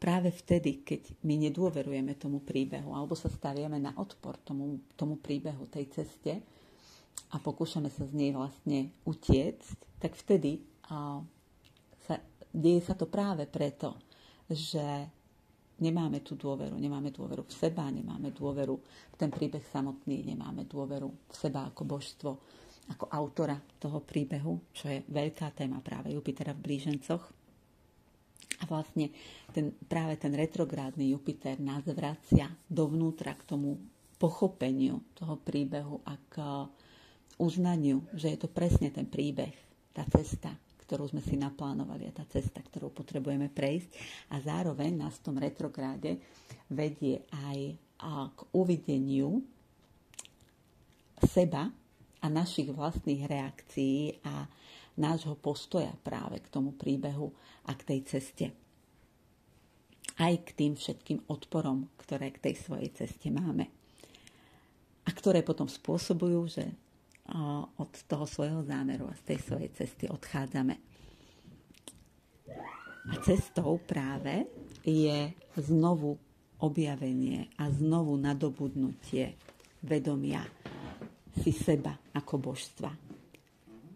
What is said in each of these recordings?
práve vtedy, keď my nedôverujeme tomu príbehu alebo sa staviame na odpor tomu príbehu, tej ceste a pokúšame sa z nej vlastne utiecť, tak vtedy deje sa to práve preto, že nemáme tú dôveru. Nemáme dôveru v seba, nemáme dôveru v ten príbeh samotný, nemáme dôveru v seba ako božstvo, ako autora toho príbehu, čo je veľká téma práve Jupitera v blížencoch. A vlastne práve ten retrográdny Jupiter nás vracia dovnútra k tomu pochopeniu toho príbehu a k uznaniu, že je to presne ten príbeh, tá cesta, ktorú sme si naplánovali a tá cesta, ktorú potrebujeme prejsť. A zároveň nás v tom retrográde vedie aj k uvideniu seba a našich vlastných reakcií a nášho postoja práve k tomu príbehu a k tej ceste. Aj k tým všetkým odporom, ktoré k tej svojej ceste máme. A ktoré potom spôsobujú, že od toho svojho zámeru a z tej svojej cesty odchádzame. A cestou práve je znovu objavenie a znovu nadobudnutie vedomia si seba ako božstva.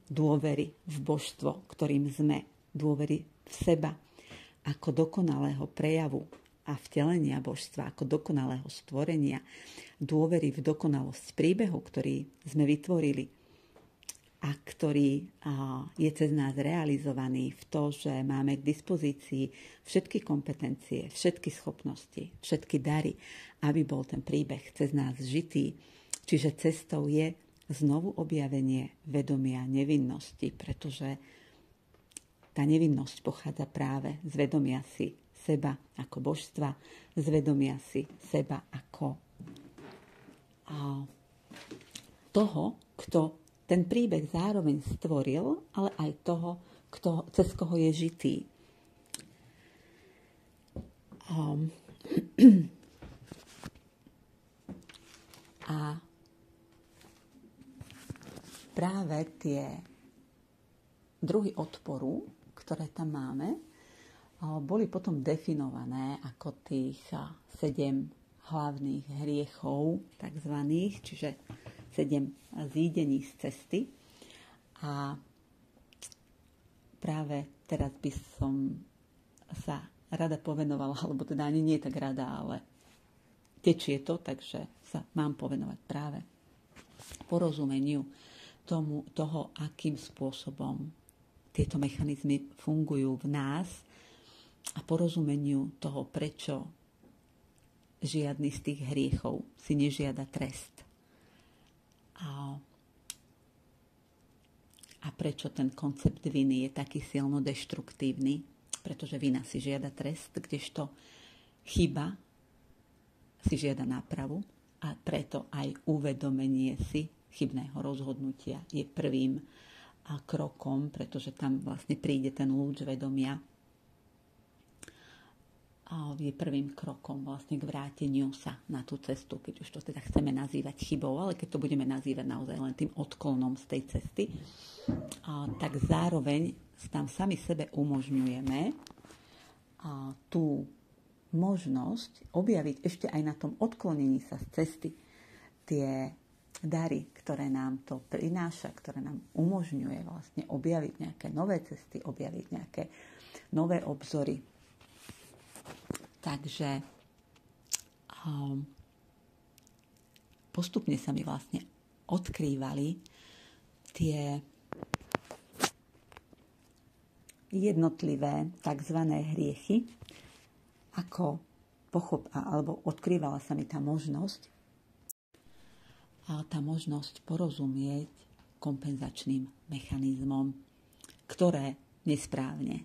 Dôvery v božstvo, ktorým sme. Dôvery v seba ako dokonalého prejavu a vtelenia božstva, ako dokonalého stvorenia. Dôvery v dokonalosť príbehu, ktorý sme vytvorili a ktorý je cez nás realizovaný v to, že máme k dispozícii všetky kompetencie, všetky schopnosti, všetky dary, aby bol ten príbeh cez nás žitý. Čiže cestou je znovu objavenie vedomia nevinnosti, pretože tá nevinnosť pochádza práve z vedomia si seba ako božstva, z vedomia si seba ako toho, kto ten príbeh zároveň stvoril, ale aj toho, cez koho je žitý. A práve tie druhy odporu, ktoré tam máme, boli potom definované ako tých 7 hlavných hriechov, takzvaných, čiže 7 zídení z cesty. A práve teraz by som sa rada povenovala, alebo teda ani nie tak rada, ale tečie to, takže sa mám povenovať práve porozumeniu toho, akým spôsobom tieto mechanizmy fungujú v nás a porozumeniu toho, prečo žiadny z tých hriechov si nežiada trest. A prečo ten koncept viny je taký silno deštruktívny, pretože vina si žiada trest, kdežto chyba si žiada nápravu a preto aj uvedomenie si chybného rozhodnutia je prvým krokom, pretože tam vlastne príde ten lúč vedomia a je prvým krokom vlastne k vráteniu sa na tú cestu, keď už to teda chceme nazývať chybou, ale keď to budeme nazývať naozaj len tým odklonom z tej cesty, tak zároveň tam sami sebe umožňujeme tú možnosť objaviť ešte aj na tom odklonení sa z cesty tie dary, ktoré nám to prináša, ktoré nám umožňuje vlastne objaviť nejaké nové cesty, objaviť nejaké nové obzory. Takže postupne sa mi vlastne odkrývali tie jednotlivé tzv. Hriechy, alebo odkrývala sa mi tá možnosť, porozumieť kompenzačným mechanizmom, ktoré nesprávne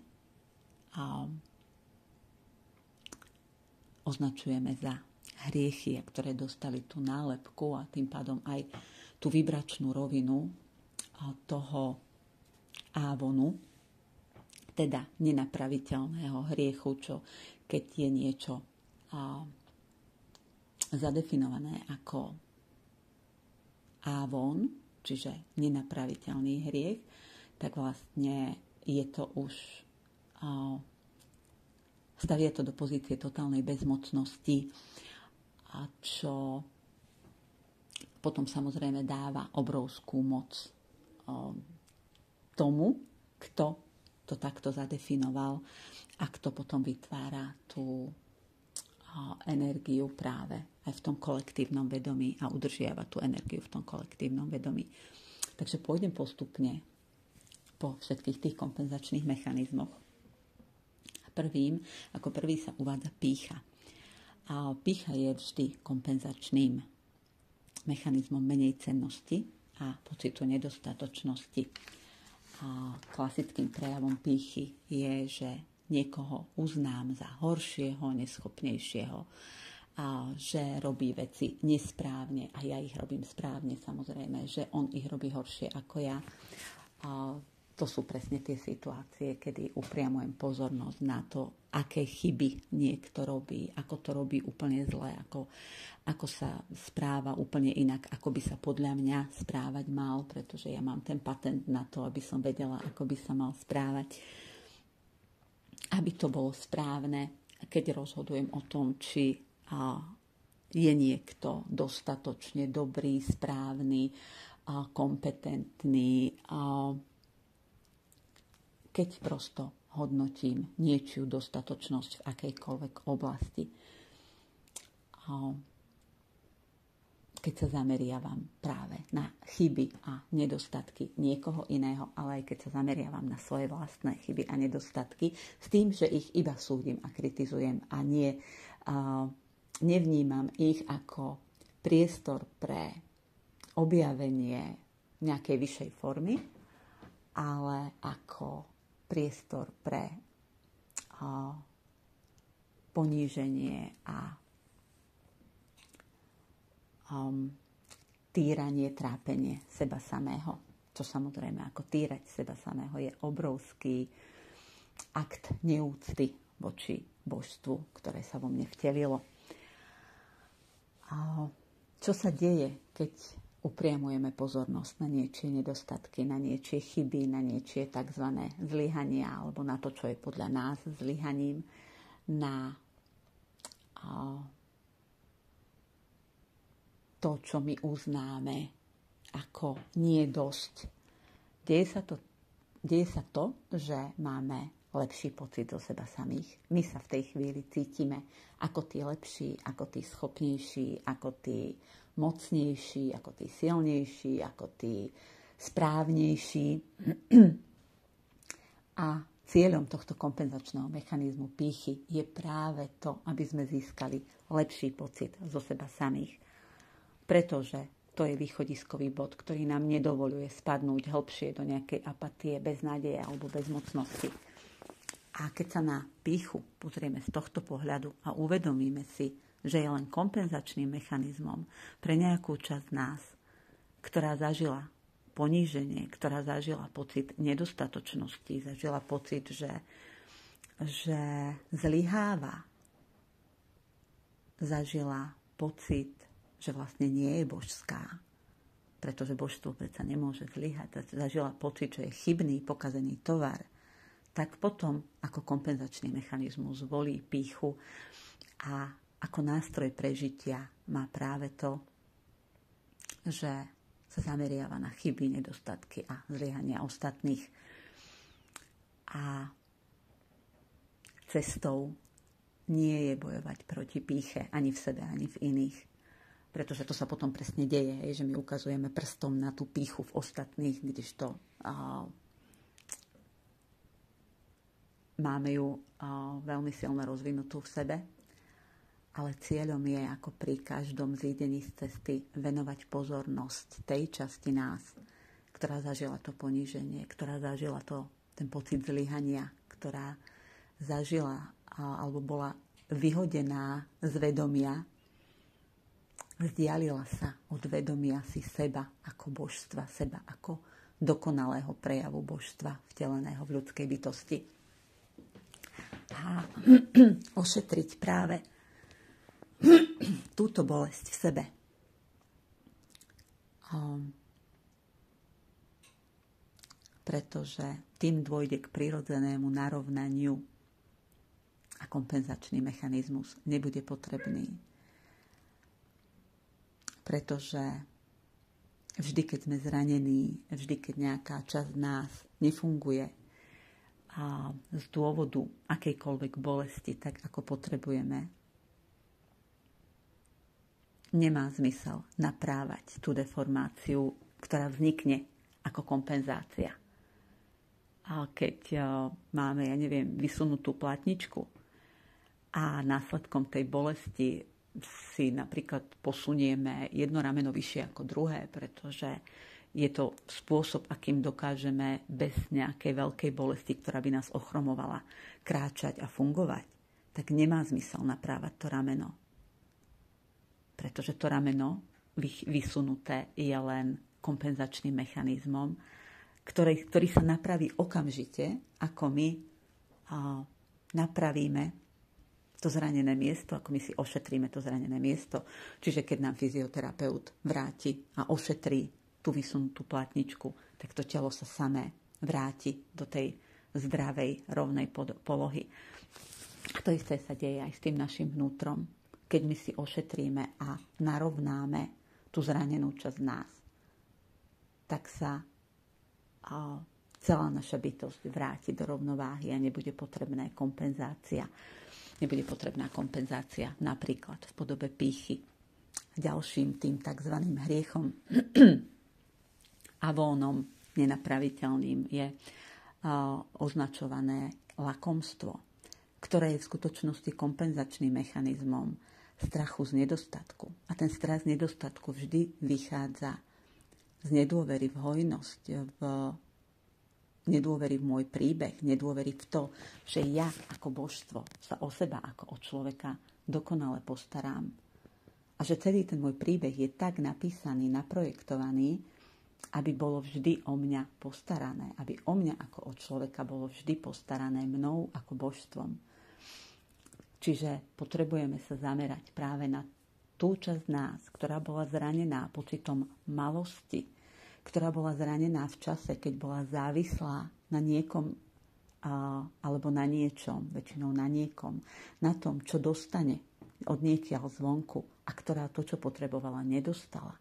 označujeme za hriechy, ktoré dostali tú nálepku a tým pádom aj tú vibračnú rovinu toho ávonu, teda nenapraviteľného hriechu, čo keď je niečo zadefinované ako ávon, čiže nenapraviteľný hriech, tak vlastne je to už stavia to do pozície totálnej bezmocnosti, a čo potom samozrejme dáva obrovskú moc tomu, kto to takto zadefinoval a kto potom vytvára tú energiu práve aj v tom kolektívnom vedomí a udržiava tú energiu v tom kolektívnom vedomí. Takže pôjdem postupne po všetkých tých kompenzačných mechanizmoch. Ako prvý sa uvádza pýcha. A pýcha je vždy kompenzačným mechanizmom menej cennosti a pocitu nedostatočnosti. A klasickým prejavom pýchy je, že niekoho uznám za horšieho, neschopnejšieho, a že robí veci nesprávne a ja ich robím správne, samozrejme, že on ich robí horšie ako ja. A to sú presne tie situácie, kedy upriamujem pozornosť na to, aké chyby niekto robí, ako to robí úplne zle, ako sa správa úplne inak, ako by sa podľa mňa správať mal, pretože ja mám ten patent na to, aby som vedela, ako by sa mal správať. Aby to bolo správne, keď rozhodujem o tom, či je niekto dostatočne dobrý, správny, kompetentný, keď prosto hodnotím niečiu dostatočnosť v akejkoľvek oblasti. Keď sa zameriavam práve na chyby a nedostatky niekoho iného, ale aj keď sa zameriavam na svoje vlastné chyby a nedostatky, s tým, že ich iba súdim a kritizujem a nevnímam ich ako priestor pre objavenie nejakej vyššej formy, ale ako priestor pre poníženie a týranie, trápenie seba samého. Čo samozrejme, ako týrať seba samého je obrovský akt neúcty voči božstvu, ktoré sa vo mne vtelilo. Čo sa deje, keď upriamujeme pozornosť na niečie nedostatky, na niečie chyby, na niečie tzv. Zlyhania, alebo na to, čo je podľa nás zlyhaním, na to, čo my uznáme ako nie dosť. Deje sa to, že máme lepší pocit zo seba samých. My sa v tej chvíli cítime ako tí lepší, ako tí schopnejší, ako tí mocnejší, ako tí silnejší, ako tí správnejší. A cieľom tohto kompenzačného mechanizmu pýchy je práve to, aby sme získali lepší pocit zo seba samých. Pretože to je východiskový bod, ktorý nám nedovoľuje spadnúť hlbšie do nejakej apatie, beznádeje alebo bezmocnosti. A keď sa na pýchu pozrieme z tohto pohľadu a uvedomíme si, že je len kompenzačným mechanizmom pre nejakú časť nás, ktorá zažila poníženie, ktorá zažila pocit nedostatočnosti, zažila pocit, že zlyháva, zažila pocit, že vlastne nie je božská, pretože božstvo predsa nemôže zlyhať, zažila pocit, že je chybný, pokazený tovar, tak potom ako kompenzačný mechanizmus volí pýchu a ako nástroj prežitia má práve to, že sa zameriava na chyby, nedostatky a zlyhania ostatných. A cestou nie je bojovať proti pýche ani v sebe, ani v iných. Pretože to sa potom presne deje, že my ukazujeme prstom na tú pýchu v ostatných, kdežto máme ju veľmi silno rozvinutú v sebe. Ale cieľom je, ako pri každom zídení z cesty, venovať pozornosť tej časti nás, ktorá zažila to poníženie, ktorá zažila ten pocit zlyhania, ktorá zažila alebo bola vyhodená z vedomia, vzdialila sa od vedomia si seba ako božstva, seba ako dokonalého prejavu božstva vteleného v ľudskej bytosti. A ošetriť práve túto bolesť v sebe. Pretože tým dôjde k prirodzenému narovnaniu a k kompenzačný mechanizmus nebude potrebný. Pretože vždy, keď sme zranení, vždy, keď nejaká časť nás nefunguje a z dôvodu akejkoľvek bolesti, tak ako potrebujeme, nemá zmysel naprávať tú deformáciu, ktorá vznikne ako kompenzácia. A keď máme, vysunutú platničku a následkom tej bolesti si napríklad posunieme jedno rameno vyššie ako druhé, pretože je to spôsob, akým dokážeme bez nejakej veľkej bolesti, ktorá by nás ochromovala, kráčať a fungovať, tak nemá zmysel naprávať to rameno. Pretože to rameno vysunuté je len kompenzačným mechanizmom, ktorý sa napraví okamžite, ako my napravíme to zranené miesto, ako my si ošetríme to zranené miesto. Čiže keď nám fyzioterapeut vráti a ošetrí tú vysunutú platničku, tak to telo sa samé vráti do tej zdravej, rovnej polohy. A to isté sa deje aj s tým našim vnútrom. Keď my si ošetríme a narovnáme tú zranenú časť nás, tak sa celá naša bytosť vráti do rovnováhy a nebude potrebná kompenzácia. Nebude potrebná kompenzácia napríklad v podobe pýchy. Ďalším tým tzv. Hriechom avónom nenapraviteľným je označované lakomstvo, ktoré je v skutočnosti kompenzačným mechanizmom strachu z nedostatku. A ten strach z nedostatku vždy vychádza z nedôvery v hojnosť, nedôvery v môj príbeh, nedôvery v to, že ja ako božstvo sa o seba ako o človeka dokonale postarám. A že celý ten môj príbeh je tak napísaný, naprojektovaný, aby bolo vždy o mňa postarané. Aby o mňa ako o človeka bolo vždy postarané mnou ako božstvom. Čiže potrebujeme sa zamerať práve na tú časť nás, ktorá bola zranená pocitom malosti, ktorá bola zranená v čase, keď bola závislá na niekom alebo na niečom, väčšinou na niekom, na tom, čo dostane od niekiaľ zvonku a ktorá to, čo potrebovala, nedostala.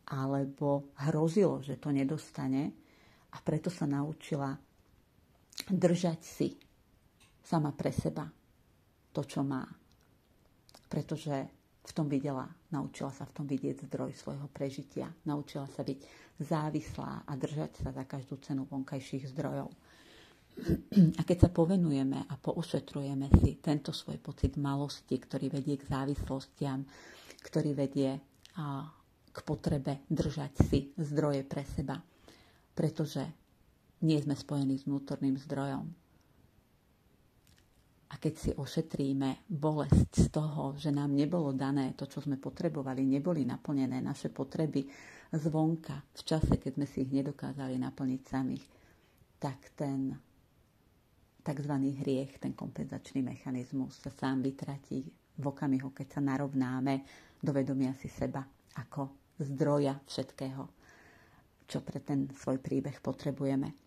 Alebo hrozilo, že to nedostane a preto sa naučila držať si sama pre seba to, čo má. Pretože v tom naučila sa v tom vidieť zdroj svojho prežitia. Naučila sa byť závislá a držať sa za každú cenu vonkajších zdrojov. A keď sa povenujeme a poušetrujeme si tento svoj pocit malosti, ktorý vedie k závislostiam, ktorý vedie k potrebe držať si zdroje pre seba, pretože nie sme spojení s vnútorným zdrojom. A keď si ošetríme bolesť z toho, že nám nebolo dané to, čo sme potrebovali, neboli naplnené naše potreby zvonka v čase, keď sme si ich nedokázali naplniť samých, tak ten tzv. Hriech, ten kompenzačný mechanizmus sa sám vytratí v okamihu, keď sa narovnáme do vedomia si seba ako zdroja všetkého, čo pre ten svoj príbeh potrebujeme.